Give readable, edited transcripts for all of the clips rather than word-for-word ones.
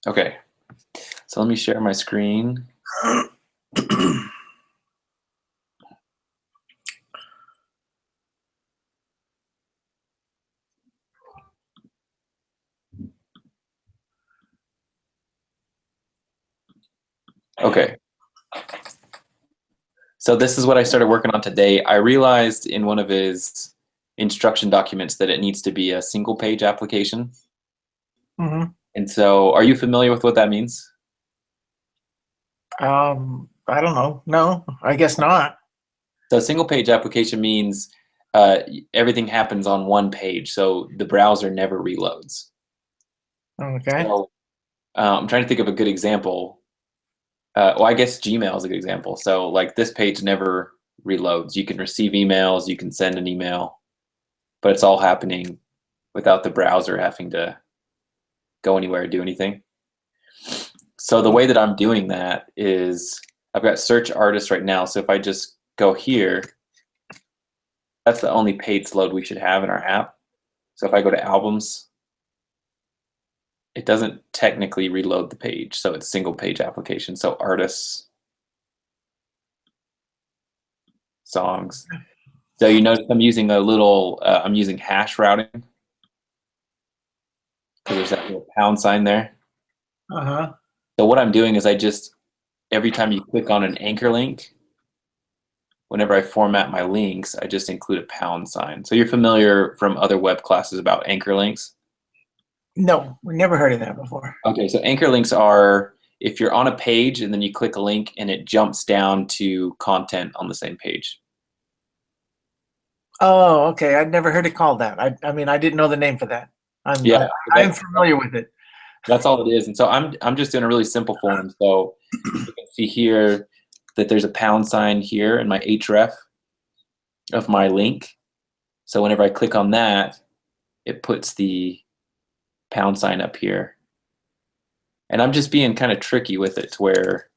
Okay, so let me share my screen. Okay. So this is what I started working on today. I realized in one of his instruction documents that it needs to be a single page application. Mm-hmm. And so are you familiar with what that means? I don't know. No, I guess not. So a single page application means everything happens on one page, so the browser never reloads. Okay. So I'm trying to think of a good example. Well, I guess Gmail is a good example. So like this page never reloads. You can receive emails, you can send an email, but it's all happening without the browser having to go anywhere or do anything. So the way that I'm doing that is I've got search artists right now. So if I just go here, that's the only page load we should have in our app. So if I go to albums, it doesn't technically reload the page. So it's single page application. So artists, songs. So you notice I'm using a little, I'm using hash routing. So there's that little pound sign there. Uh-huh. So what I'm doing is I just, every time you click on an anchor link, whenever I format my links, I just include a pound sign. So you're familiar from other web classes about anchor links? No, we never heard of that before. Okay, so anchor links are if you're on a page and then you click a link and it jumps down to content on the same page. Oh, okay. I'd never heard it called that. I mean, I didn't know the name for that. Yeah, I'm familiar with it. that's all it is. And so I'm just doing a really simple form. So you can see here that there's a pound sign here in my href of my link. So whenever I click on that, it puts the pound sign up here. And I'm just being kind of tricky with it to where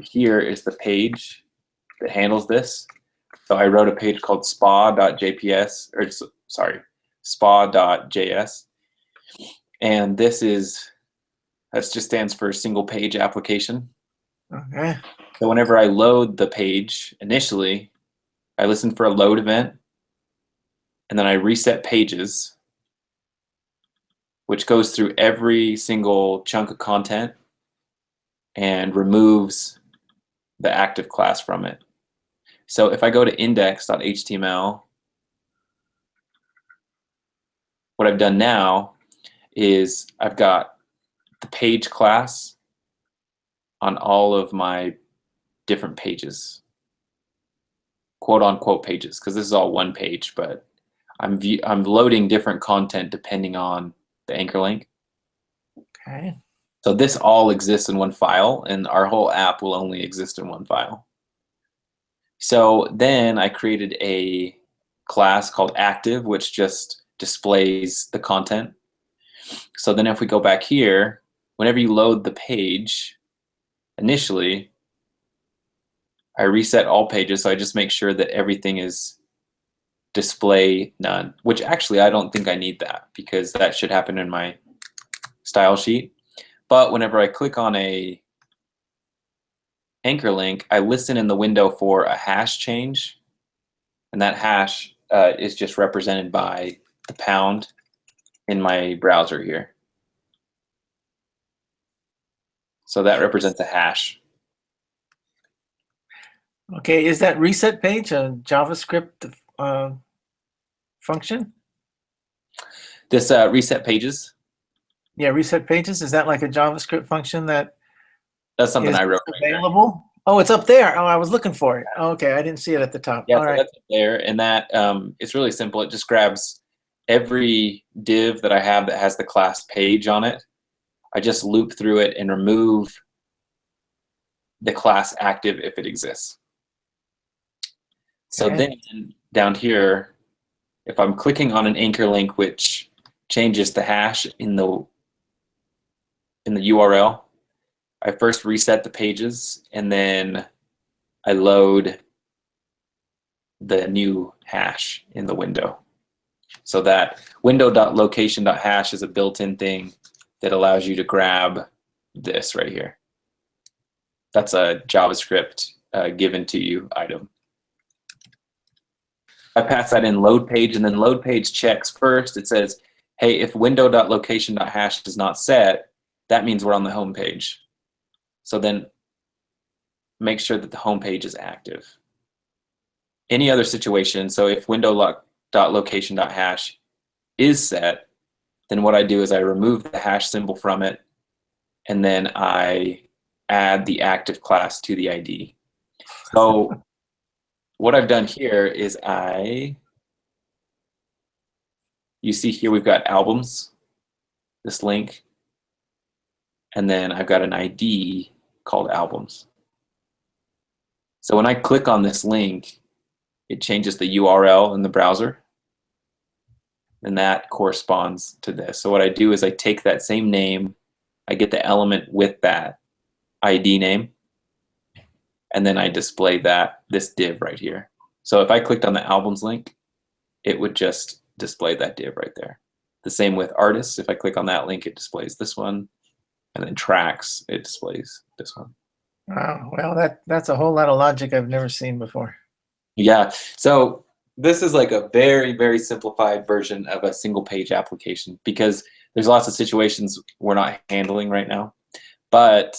here is the page that handles this. So I wrote a page called spa.jps, or sorry, spa.js. And this is, that just stands for single page application. Okay. So whenever I load the page initially, I listen for a load event, and then I reset pages, which goes through every single chunk of content and removes the active class from it. So if I go to index.html, what I've done now is I've got the page class on all of my different pages, quote unquote pages, because this is all one page, but I'm loading different content depending on the anchor link. Okay. So this all exists in one file, and our whole app will only exist in one file. So then I created a class called active, which just displays the content. So then if we go back here, whenever you load the page, initially, I reset all pages. So I just make sure that everything is display none, which actually I don't think I need that because that should happen in my style sheet. But whenever I click on a anchor link, I listen in the window for a hash change. And that hash is just represented by the pound in my browser here. So that represents a hash. Okay. Is that reset page a JavaScript function? This reset pages, Yeah, reset pages. Is that like a JavaScript function that that's something is I wrote right there. available? Oh, it's up there. Oh, I was looking for it. Okay, I didn't see it at the top. Yeah, All so right. that's up there. And that it's really simple. It just grabs every div that I have that has the class page on it. I just loop through it and remove the class active if it exists. So Okay. then down here, if I'm clicking on an anchor link which changes the hash in the URL, I first reset the pages and then I load the new hash in the window. So that window.location.hash is a built-in thing that allows you to grab this right here. That's a JavaScript given to you item. I pass that in load page, and then load page checks first. It says, hey, if window.location.hash is not set, that means we're on the home page. So then make sure that the home page is active. Any other situation, so if window.location.hash is set, then what I do is I remove the hash symbol from it, and then I add the active class to the ID. So what I've done here is you see here we've got albums, this link, and then I've got an ID called albums. So when I click on this link, it changes the URL in the browser, and that corresponds to this. So what I do is I take that same name, I get the element with that ID name, and then I display this div right here. So if I clicked on the albums link, it would just display that div right there. The same with artists. If I click on that link, it displays this one, and then tracks, it displays this one. Wow. Well, that's a whole lot of logic I've never seen before. Yeah. So this is like a very, very simplified version of a single page application, because there's lots of situations we're not handling right now, but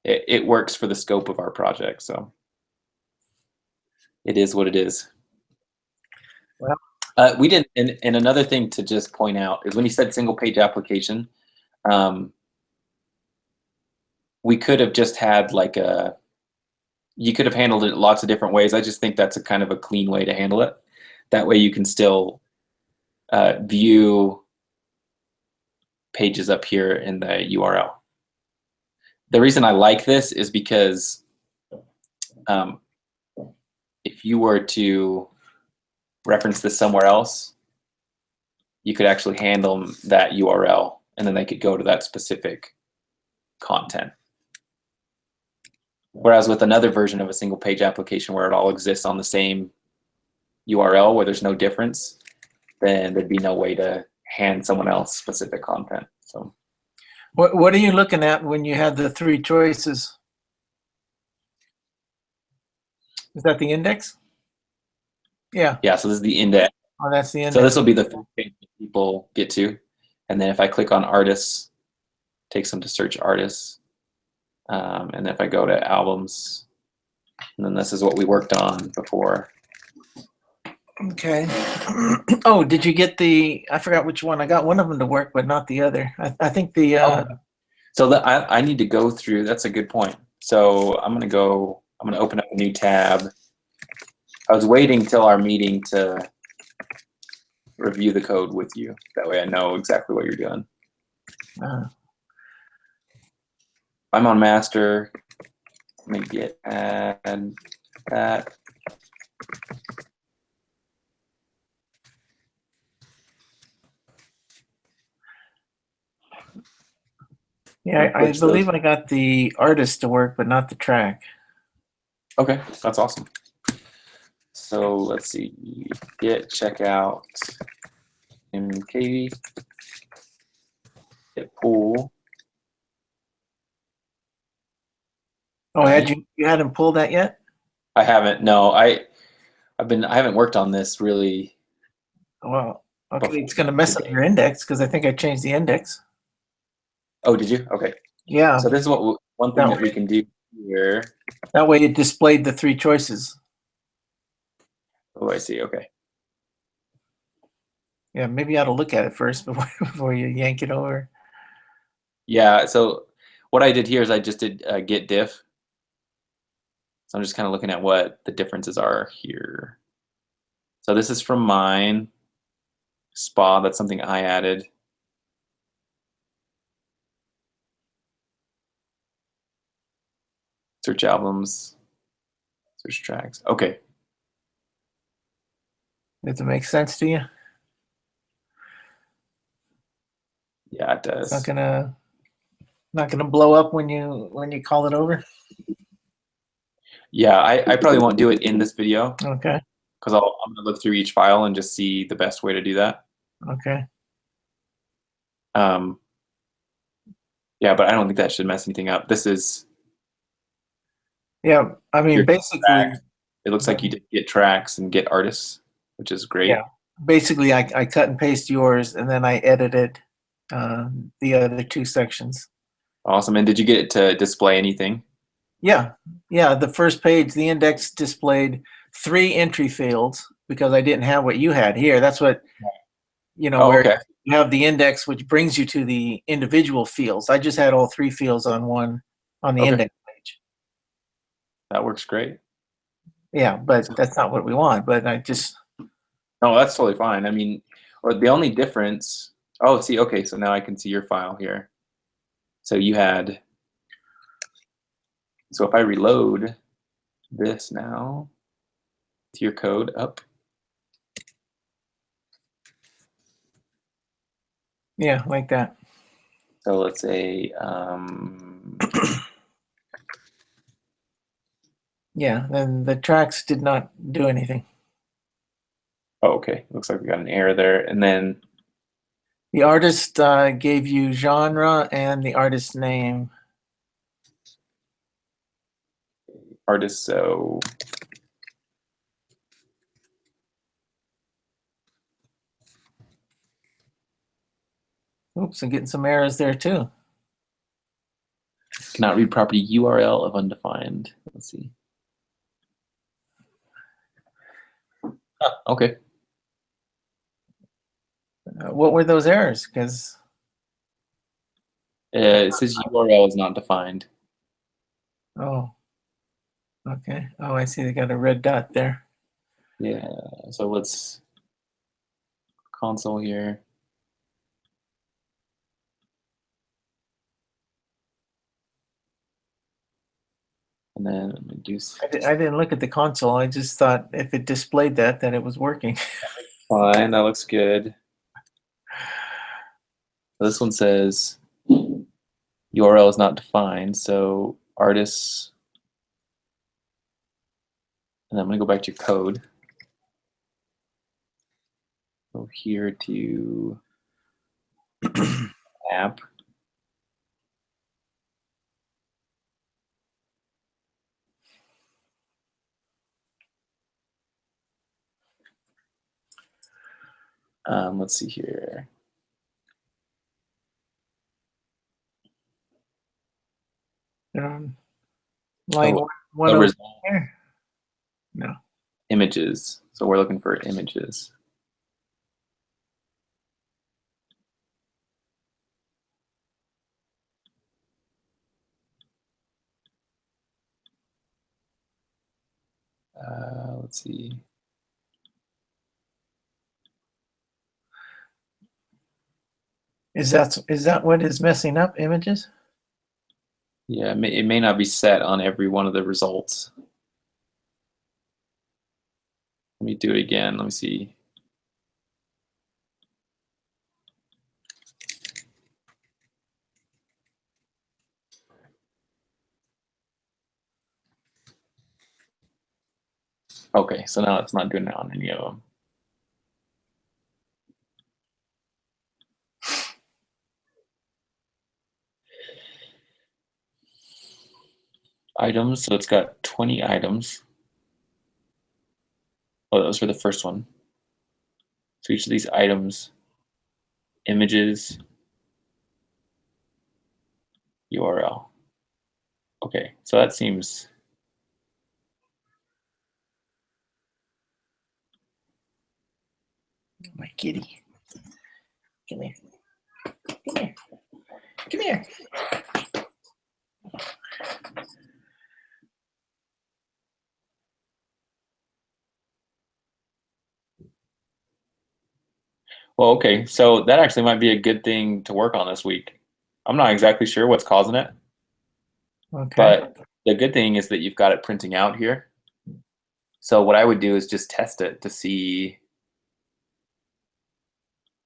it works for the scope of our project. So it is what it is. Well, we didn't, and another thing to just point out is when you said single page application, we could have just had like you could have handled it lots of different ways. I just think that's a kind of a clean way to handle it. That way you can still view pages up here in the URL. The reason I like this is because if you were to reference this somewhere else, you could actually handle that URL, and then they could go to that specific content. Whereas with another version of a single page application where it all exists on the same URL, where there's no difference, then there'd be no way to hand someone else specific content. So what are you looking at when you have the three choices? Is that the index? Yeah. yeah, so this is the index. Oh, that's the index. So this will be the first page that people get to. And then if I click on artists, it takes them to search artists. And if I go to albums, and then this is what we worked on before. Okay. Oh, did you get I forgot which one. I got one of them to work, but not the other. I think the. So I need to go through, that's a good point. So I'm going to open up a new tab. I was waiting till our meeting to review the code with you. That way I know exactly what you're doing. I'm on master. Let me add that. Yeah, I believe I got the artist to work, but not the track. Okay, that's awesome. So let's see, git checkout mkv, git pull. Oh, you hadn't pulled that yet? I haven't. No, I haven't worked on this really. Well, okay, it's going to mess up your index because I think I changed the index. Oh, did you? Okay. Yeah. So this is one thing that we can do here. That way it displayed the three choices. Oh, I see. Okay. Yeah, maybe you ought to look at it first before you yank it over. Yeah. So what I did here is I just did git diff. So I'm just kind of looking at what the differences are here. So this is from mine. SPA, that's something I added. Search albums, search tracks. Okay. Does it make sense to you? Yeah, it does. It's not gonna blow up when you call it over. Yeah, I probably won't do it in this video. Okay. Because I'm gonna look through each file and just see the best way to do that. Okay. Yeah, but I don't think that should mess anything up. This is Yeah, I mean, your basically, track. It looks like you did get tracks and get artists, which is great. yeah, basically, I cut and paste yours, and then I edited the other two sections. Awesome. And did you get it to display anything? Yeah, yeah. The first page, the index displayed 3 entry fields because I didn't have what you had here. That's what Oh, where okay. you have the index, which brings you to the individual fields. I just had all 3 fields on the Okay. index page. That works great. Yeah, but that's not what we want. But I just No, that's totally fine. I mean, or the only difference. Oh, see, okay, so now I can see your file here. So you had. So if I reload this now to your code up. yeah, like that. So let's say, Yeah, then the tracks did not do anything. oh, okay, looks like we got an error there. And then, The artist gave you genre and the artist name. artist, so Oops, I'm getting some errors there too. cannot read property URL of undefined. Let's see. Okay. What were those errors? Because It says URL is not defined. oh, okay. Oh, I see. They got a red dot there. Yeah, so let's console here. And then let me do I didn't look at the console. I just thought if it displayed that it was working. fine, that looks good. This one says URL is not defined, so artists, and I'm gonna go back to your code. Go here to app. Let's see here. Line Oh, one the over result there. No. images. So we're looking for images. Let's see. Is that what is messing up images? Yeah, it may not be set on every one of the results. Let me do it again. Let me see. Okay, so now it's not doing it on any of them. Items, so it's got 20 items. Oh, that was for the first one. So each of these items, images, URL. Okay, so that seems. My kitty. Come here. Come here. Come here. Well, okay, so that actually might be a good thing to work on this week. I'm not exactly sure what's causing it, Okay. but the good thing is that you've got it printing out here. So what I would do is just test it to see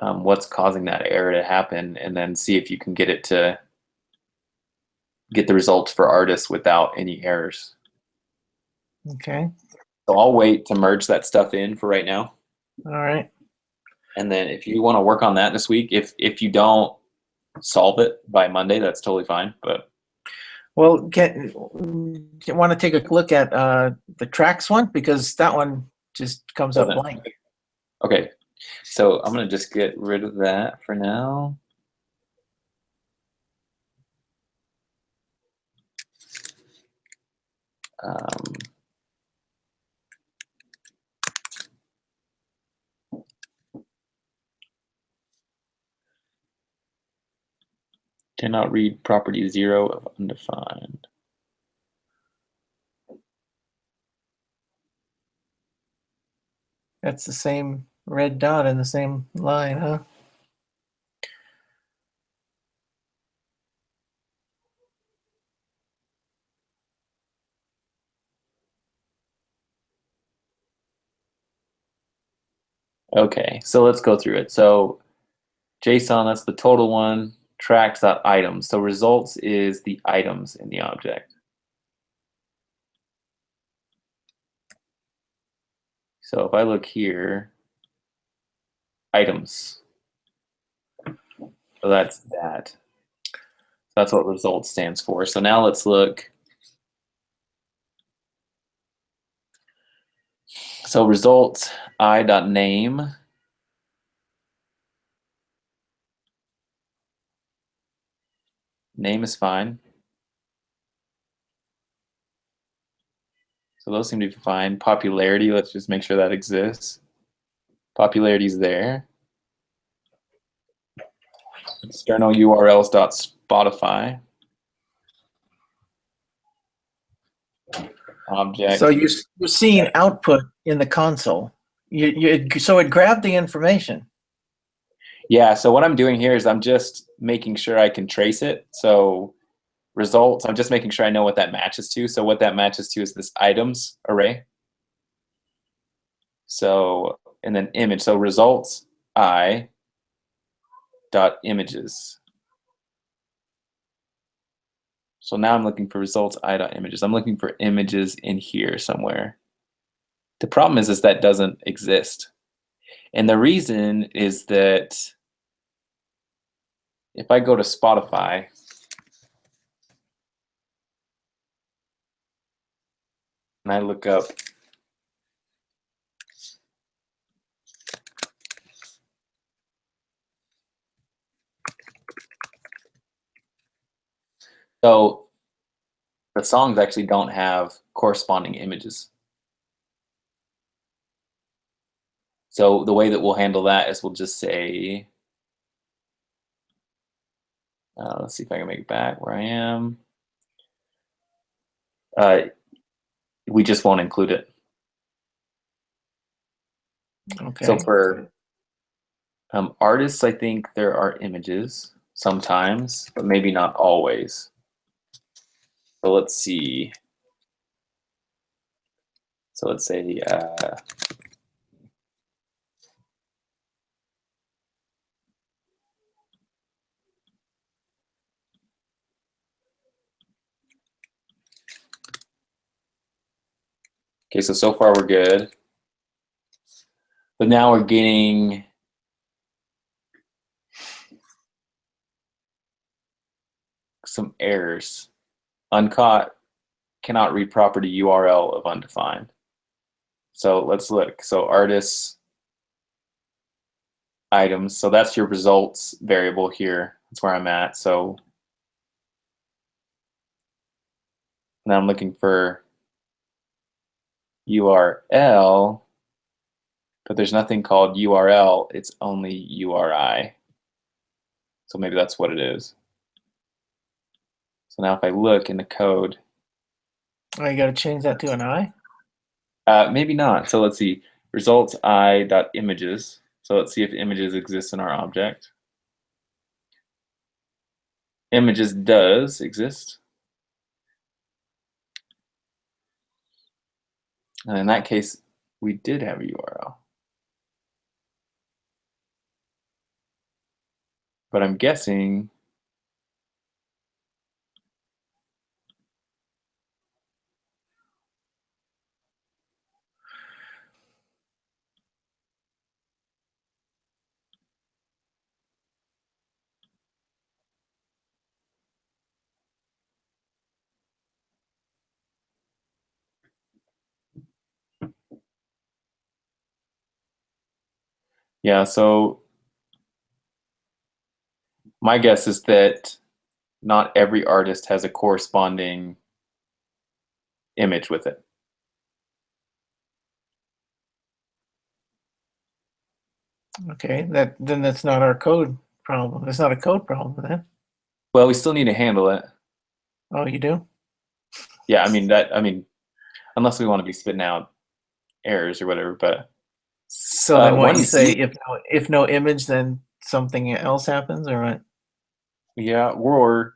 what's causing that error to happen, and then see if you can get it to get the results for artists without any errors. Okay. So I'll wait to merge that stuff in for right now. All right. And then if you want to work on that this week, if you don't solve it by Monday, that's totally fine. But Well, you want to take a look at the tracks one, because that one just comes up doesn't. blank. Okay, so I'm gonna just get rid of that for now. Um, cannot read property 0 of undefined. That's the same red dot in the same line, huh? Okay, so let's go through it. So JSON, that's the total one. Tracks.items. So results is the items in the object. So if I look here, items. So that's that. That's what results stands for. So now let's look. So results I.name. Name is fine. So those seem to be fine. Popularity, let's just make sure that exists. Popularity is there. External URLs dot Spotify. Object. So you're seeing output in the console. So it grabbed the information. Yeah, so what I'm doing here is I'm just making sure I can trace it. So results, I'm just making sure I know what that matches to. So what that matches to is this items array. So, and then image. So results I dot images. So now I'm looking for results I dot images. I'm looking for images in here somewhere. The problem is that doesn't exist. And the reason is that if I go to Spotify, and I look up so the songs actually don't have corresponding images. So the way that we'll handle that is we'll just say, let's see if I can make it back where I am. We just won't include it. Okay. So for artists, I think there are images sometimes, but maybe not always. So let's see. So let's say okay, so far we're good. But now we're getting some errors. Uncaught cannot read property URL of undefined. So let's look. So artists, items. So that's your results variable here. That's where I'm at. So now I'm looking for URL, but there's nothing called URL. It's only URI. So maybe that's what it is. So now if I look in the code, Oh, you got to change that to an I? maybe not. So let's see. Results I.images. So let's see if images exist in our object. Images does exist. And in that case, we did have a URL. But I'm guessing Yeah, so my guess is that not every artist has a corresponding image with it. Okay, then that's not our code problem. That's not a code problem then. Well, we still need to handle it. Oh, you do? Yeah, I mean unless we want to be spitting out errors or whatever, but So then what one you say, easy, if no image, then something else happens, or what? yeah, or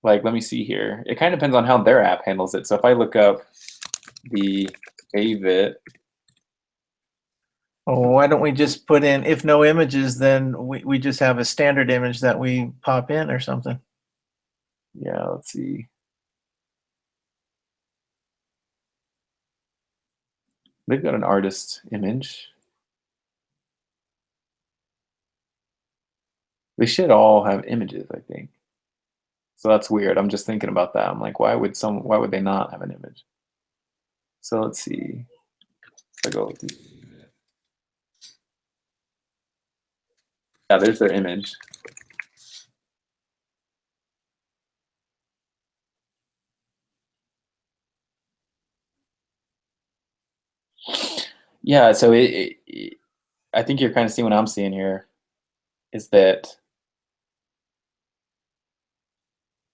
like let me see here. It kind of depends on how their app handles it. So if I look up the Avit, Oh, why don't we just put in, if no images, then we just have a standard image that we pop in or something. yeah, let's see. They've got an artist image. They should all have images, I think. So that's weird. I'm just thinking about that. I'm like, why would they not have an image? So let's see. If I go with yeah, there's their image. Yeah, so I think you're kind of seeing what I'm seeing here is that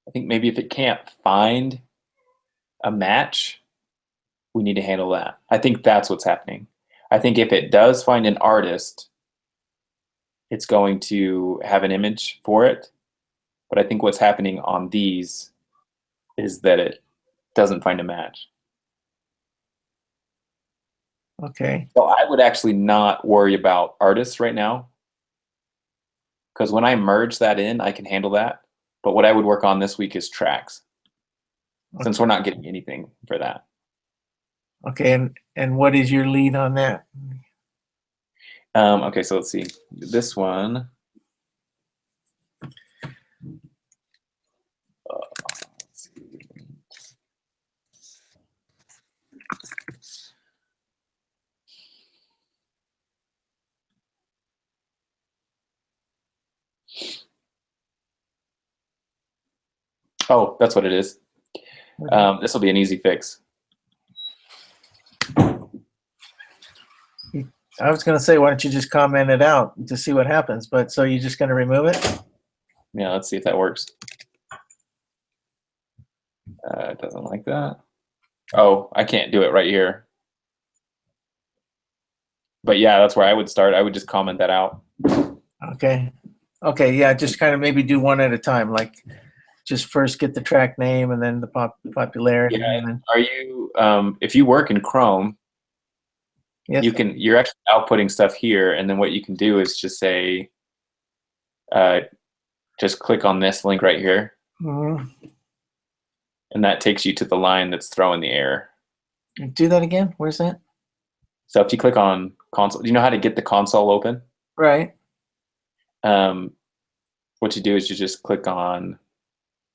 I think maybe if it can't find a match, we need to handle that. I think that's what's happening. I think if it does find an artist, it's going to have an image for it. But I think what's happening on these is that it doesn't find a match. Okay. So I would actually not worry about artists right now, because when I merge that in, I can handle that. But what I would work on this week is tracks, since we're not getting anything for that. Okay, and what is your lead on that? Okay, so let's see. This one. Let's see. Oh, that's what it is. This will be an easy fix. I was going to say, why don't you just comment it out to see what happens? But so you're just going to remove it? Yeah, let's see if that works. It doesn't like that. Oh, I can't do it right here. But yeah, that's where I would start. I would just comment that out. Okay. Okay, yeah, just kind of maybe do one at a time. Like just first get the track name and then the popularity. Yeah. And then, Are you if you work in Chrome, yes. you're actually outputting stuff here, and then what you can do is just say just click on this link right here, Mhm. and that takes you to the line that's throwing the error. Do that again. Where's that? So if you click on console, do you know how to get the console open? Right. What you do is you just click on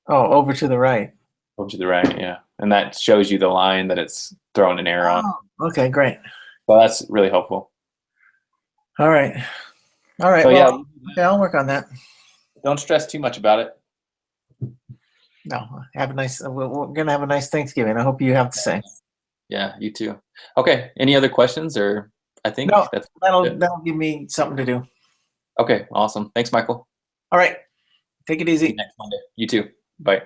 Oh, over to the right. over to the right, yeah, and that shows you the line that it's throwing an error on. Oh, okay, great. So that's really helpful. All right. All right. So Well, yeah, okay, I'll work on that. don't stress too much about it. No, have a nice, we're going to have a nice Thanksgiving. I hope you have the same. Yeah, you too. Okay, any other questions, or I think No, that's that'll it. give me something to do. Okay, awesome. Thanks, Michael. All right. Take it See you easy. next Monday. You too. Bye.